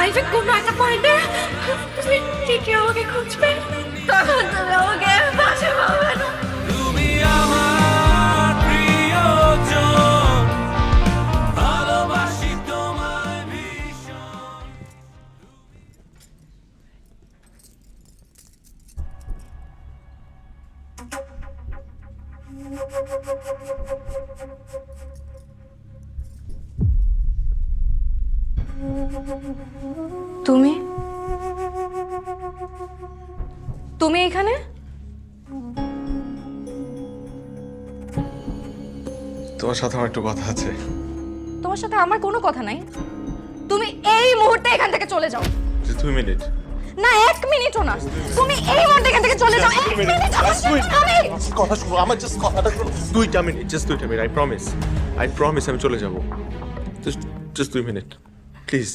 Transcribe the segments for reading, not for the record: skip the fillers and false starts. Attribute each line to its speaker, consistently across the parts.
Speaker 1: লাইফে কোনো একটা পয়েন্টে তুমি ঠিকই আমাকে খুঁজবে, তখন তুমি আমাকে পাশে পাবে না।
Speaker 2: তুমি আমার প্রিয়জন, ভালোবাসি তোমায় ভীষণ।
Speaker 1: তুমি তুমি এখানে?
Speaker 3: তোমার সাথে আমার একটু কথা আছে।
Speaker 1: তোমার সাথে আমার কোনো কথা নাই। তুমি এই মুহূর্তে এখান থেকে চলে যাও।
Speaker 3: যে 2 মিনিট।
Speaker 1: না 1 মিনিটও না, তুমি এই মুহূর্তে এখান থেকে চলে যাও। 1 মিনিট আমার সাথে আমি
Speaker 3: কথা শুনো, আমার জাস্ট কথাটা শুনো। 2টা মিনিট, জাস্ট 2টা মিনিট। আই প্রমিস আমি চলে যাব। Just 2 minute please.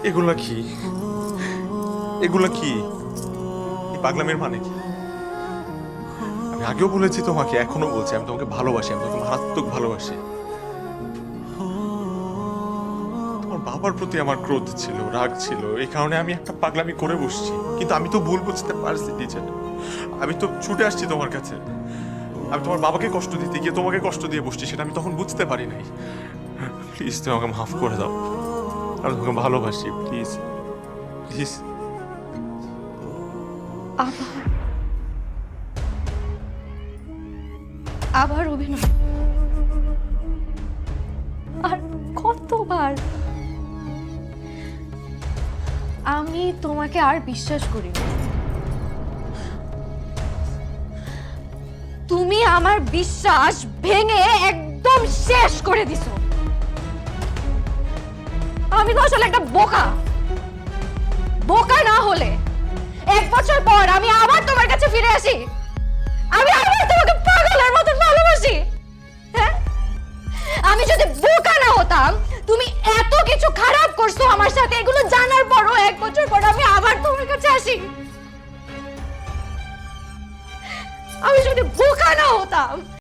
Speaker 3: এগুলা কি? এগুলা কি? এই পাগলামের মানে কি? আমি আগেও বলেছি তোমাকে, এখনো বলছি, আমি তোমাকে ভালোবাসি, আমি তোমাকে মারাত্মক ভালোবাসি। তোমার বাবার প্রতি আমার ক্রোধ ছিল, রাগ ছিল, এই কারণে আমি একটা পাগলামি করে বসছি। কিন্তু আমি তো ভুল বুঝতে পারছি টিচার। আমি তো ছুটে আসছি তোমার কাছে। আমি তোমার বাবাকে কষ্ট দিতে গিয়ে তোমাকে কষ্ট দিয়ে বসছি, সেটা আমি তখন বুঝতে পারি নাই। প্লিজ তুমি আমাকে মাফ করে দাও, আমি তোমাকে ভালোবাসি। Please please.
Speaker 1: আবার অভিনয়। আর কতবার? আমি তোমাকে আর বিশ্বাস করি না। তুমি আমার বিশ্বাস ভেঙে একদম শেষ করে দিছো। আমি তো আসলে একটা বোকা। বোকা না হলে 1 বছর পর আমি আবার তোমার কাছে ফিরে আসি, আমি আবার তোমাকে পাগলের মতো ভালোবাসি। হ্যাঁ, আমি যদি বোকা না হতাম, তুমি এত কিছু খারাপ করছো আমার সাথে, এগুলো জানার পরও 1 বছর পর আমি আবার তোমার কাছে আসি। আমি যদি বোকা না হতাম